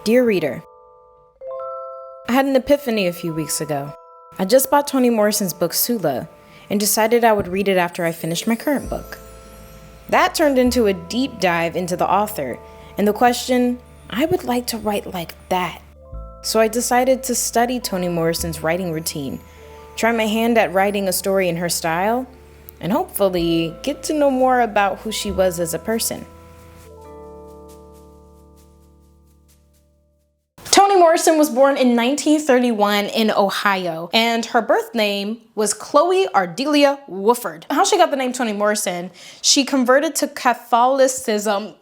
Dear reader, I had an epiphany a few weeks ago. I just bought Toni Morrison's book 𝓂𝓸𝓾'𝓮 and decided I would read it after I finished my current book. That turned into a deep dive into the author and the question, I would like to write like that. So I decided to study Toni Morrison's writing routine, try my hand at writing a story in her style, and hopefully get to know more about who she was as a person. Toni Morrison was born in 1931 in Ohio, and her birth name was 𝔂𝓸𝓾'𝓮. How she got the name Toni Morrison, she converted to Catholicism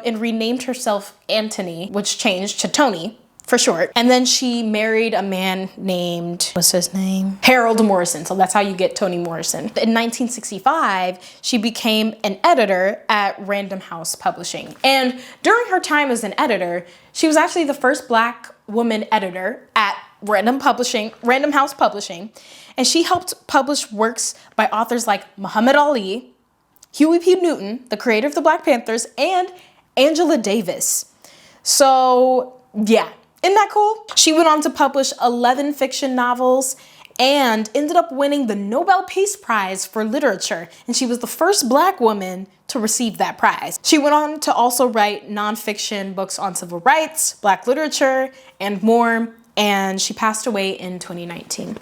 and renamed herself Antony, which changed to Toni for short. And then she married a man named, what's his name? Harold Morrison. So that's how you get Toni Morrison. In 1965, she became an editor at Random House Publishing. And during her time as an editor, she was actually the first Black woman editor at Random House Publishing. And she helped publish works by authors like Muhammad Ali, Huey P. Newton, the creator of the Black Panthers, and Angela Davis. So yeah. Isn't that cool? She went on to publish 11 fiction novels and ended up winning the Nobel Peace Prize for Literature. And she was the first Black woman to receive that prize. She went on to also write nonfiction books on civil rights, Black literature, and more. And she passed away in 2019.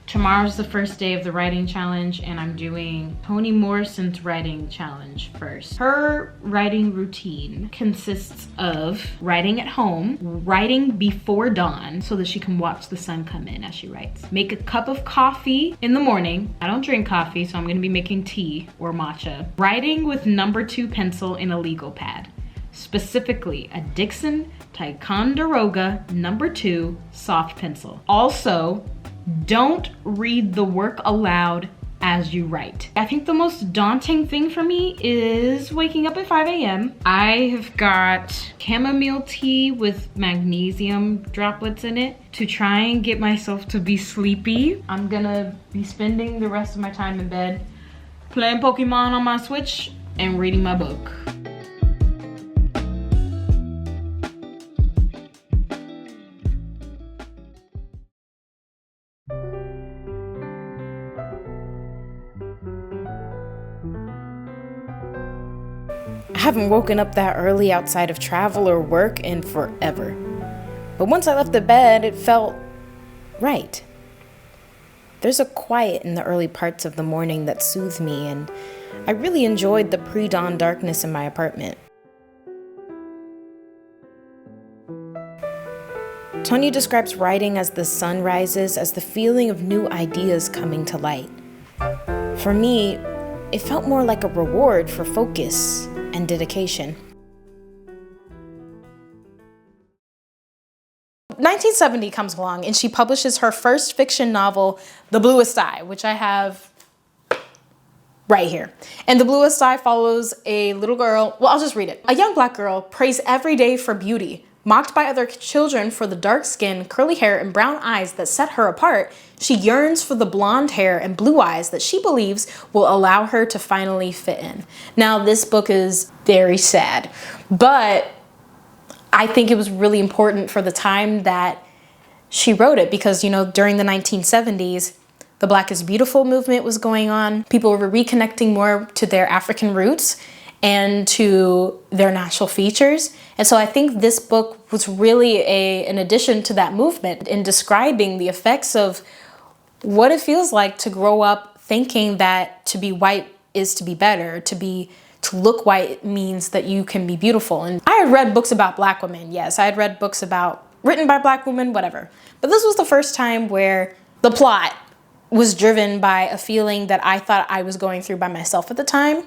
Tomorrow's the first day of the writing challenge, and I'm doing Toni Morrison's writing challenge first. Her writing routine consists of writing at home, writing before dawn so that she can watch the sun come in as she writes. Make a cup of coffee in the morning. I don't drink coffee, so I'm gonna be making tea or matcha. Writing with #2 pencil in a legal pad. Specifically, a 𝔂𝓸𝓾'𝓮 #2 soft pencil. Also, don't read the work aloud as you write. I think the most daunting thing for me is waking up at 5 a.m. I have got chamomile tea with magnesium droplets in it to try and get myself to be sleepy. I'm gonna be spending the rest of my time in bed playing Pokemon on my Switch and reading my book. I haven't woken up that early outside of travel or work in forever. But once I left the bed, it felt right. There's a quiet in the early parts of the morning that soothed me, and I really enjoyed the pre-dawn darkness in my apartment. Toni describes writing as the sun rises, as the feeling of new ideas coming to light. For me, it felt more like a reward for focus and dedication. 1970 comes along and she publishes her first fiction novel, The Bluest Eye, which I have right here. And The Bluest Eye follows a little girl, well, I'll just read it. A young Black girl prays every day for beauty. Mocked by other children for the dark skin, curly hair, and brown eyes that set her apart, she yearns for the blonde hair and blue eyes that she believes will allow her to finally fit in. Now, this book is very sad, but I think it was really important for the time that she wrote it because, you know, during the 1970s, the Black is Beautiful movement was going on. People were reconnecting more to their African roots and to their natural features. And so I think this book was really an addition to that movement in describing the effects of what it feels like to grow up thinking that to be white is to be better, to look white means that you can be beautiful. And I had read books about Black women, yes. I had read books written by Black women, whatever. But this was the first time where the plot was driven by a feeling that I thought I was going through by myself at the time.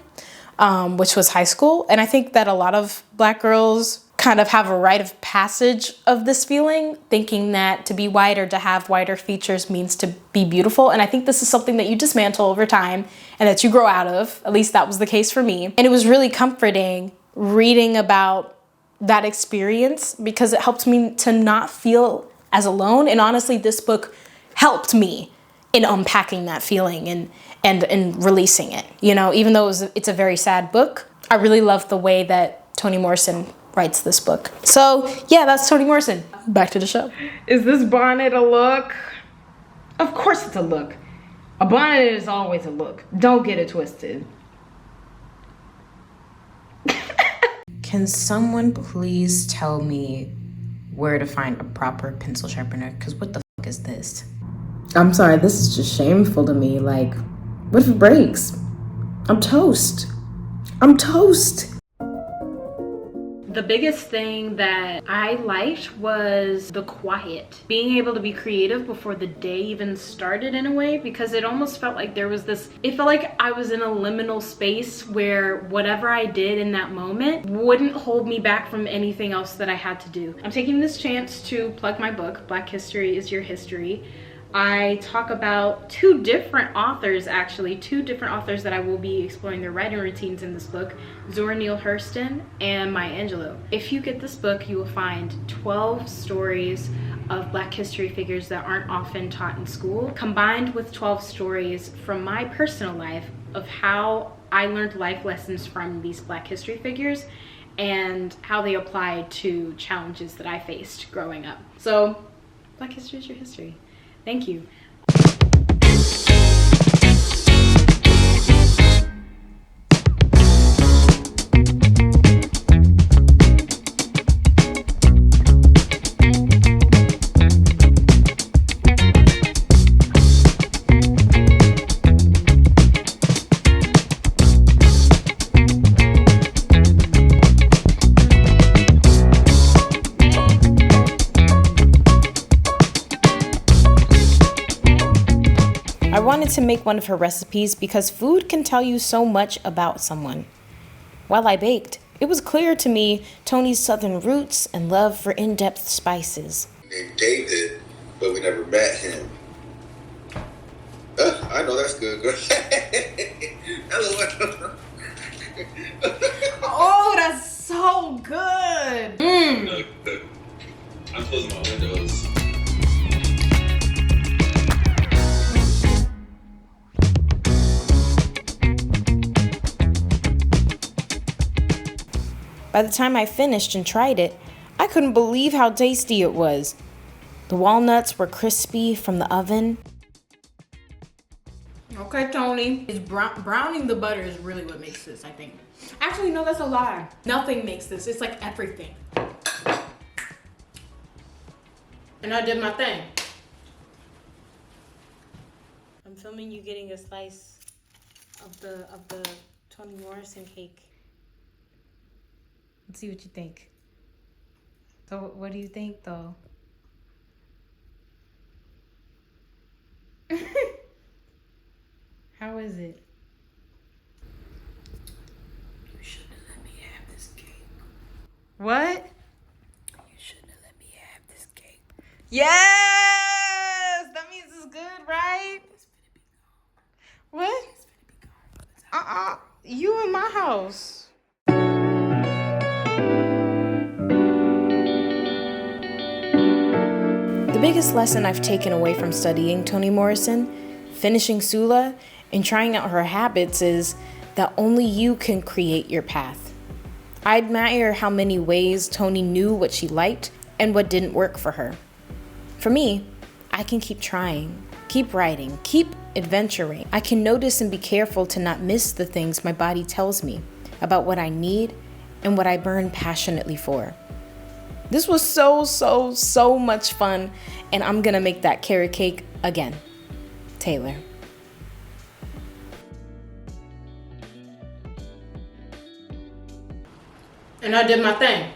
Which was high school. And I think that a lot of Black girls kind of have a rite of passage of this feeling, thinking that to be white or to have whiter features means to be beautiful. And I think this is something that you dismantle over time and that you grow out of. At least that was the case for me. And it was really comforting reading about that experience because it helped me to not feel as alone. And honestly, this book helped me in unpacking that feeling and releasing it. You know, even though it's a very sad book, I really love the way that Toni Morrison writes this book. So yeah, that's Toni Morrison. Back to the show. Is this bonnet a look? Of course it's a look. A bonnet is always a look. Don't get it twisted. Can someone please tell me where to find a proper pencil sharpener? Because what the fuck is this? I'm sorry, this is just shameful to me. Like, what if it breaks? I'm toast. I'm toast. The biggest thing that I liked was the quiet. Being able to be creative before the day even started in a way, because it almost felt like there was this, it felt like I was in a liminal space where whatever I did in that moment wouldn't hold me back from anything else that I had to do. I'm taking this chance to plug my book, Black History is Your History. I talk about two different authors that I will be exploring their writing routines in this book, Zora Neale Hurston and Maya Angelou. If you get this book, you will find 12 stories of Black history figures that aren't often taught in school, combined with 12 stories from my personal life of how I learned life lessons from these Black history figures and how they applied to challenges that I faced growing up. So, Black history is your history. Thank you. I wanted to make one of her recipes because food can tell you so much about someone. While I baked, it was clear to me Toni's southern roots and love for in-depth spices. Named David, but we never met him. I know that's good. Hello. Oh, that's so good. Look, I'm closing my windows. By the time I finished and tried it, I couldn't believe how tasty it was. The walnuts were crispy from the oven. Okay, Toni. It's browning the butter is really what makes this, I think. Actually, no, that's a lie. Nothing makes this. It's like everything. And I did my thing. I'm filming you getting a slice of the Toni Morrison cake. Let's see what you think. So what do you think though? How is it? You shouldn't have let me have this cake. What? You shouldn't have let me have this cake. Yes! That means it's good, right? It's gonna be gone. What? It's gonna be gone. You in my house. The biggest lesson I've taken away from studying Toni Morrison, finishing 𝓂𝓸, and trying out her habits is that only you can create your path. I admire how many ways Toni knew what she liked and what didn't work for her. For me, I can keep trying, keep writing, keep adventuring. I can notice and be careful to not miss the things my body tells me about what I need and what I burn passionately for. This was so much fun, and I'm gonna make that carrot cake again. Taylor. And I did my thing.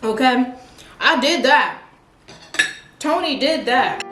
Okay? I did that. Toni did that.